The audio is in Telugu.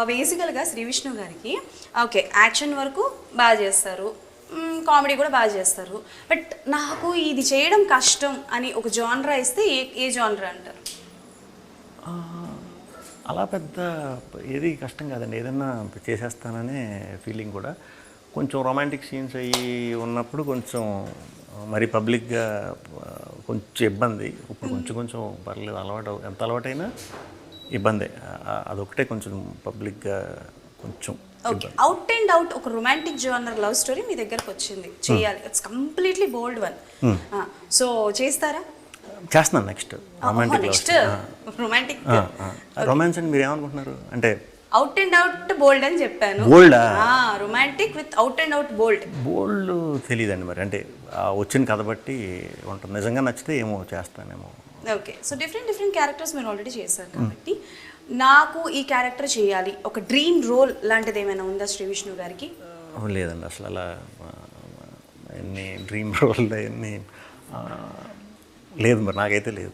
బేసికల్గా శ్రీ విష్ణు గారికి ఓకే యాక్షన్ వరకు బాగా చేస్తారు, కామెడీ కూడా బాగా చేస్తారు. బట్ నాకు ఇది చేయడం కష్టం అని ఒక జానరా ఇస్తే ఏ జానరా అంటారు? అలా పెద్ద ఏది కష్టం కాదండి, ఏదన్నా చేసేస్తాననే ఫీలింగ్ కూడా. కొంచెం రొమాంటిక్ సీన్స్ అయ్యి ఉన్నప్పుడు కొంచెం మరి పబ్లిక్గా కొంచెం ఇబ్బంది. ఇప్పుడు కొంచెం పర్లేదు, ఎంత అలవాటైనా ఇబ్బందే. అదొకటే కొంచెం పబ్లిక్గా కొంచెం. ఓకే, అవుట్ అండ్ అవుట్ ఒక రొమాంటిక్ జోనర్ లవ్ స్టోరీ మీ దగ్గరకు వచ్చింది, చేయాలి, it's completely bold one. So చేస్తారా? చేస్తున్నాను నెక్స్ట్ రొమాంటిక్ రొమాంటిక్ రొమాన్స్ అని మీరు ఏమనుకుంటున్నారు? అంటే అవుట్ అండ్ అవుట్ బోల్డ్ అని చెప్పాను. బోల్డా? Romantic without and out bold. Bold తెలియదండి మరి, అంటే వచ్చిన కథ బట్టి ఉంటుంది. నిజంగా నచ్చితే ఏమో చేస్తానేమో. ఓకే, సో డిఫరెంట్ క్యారెక్టర్స్ మీరు ఆల్రెడీ చేశారు కాబట్టి నాకు ఈ క్యారెక్టర్ చేయాలి, ఒక డ్రీమ్ రోల్ లాంటిది ఏమైనా ఉందా శ్రీ విష్ణు గారికి? లేదండి, అసలు అలా ఎన్ని డ్రీమ్ రోల్ ఎన్ని లేదు మరి, నాకైతే లేదు.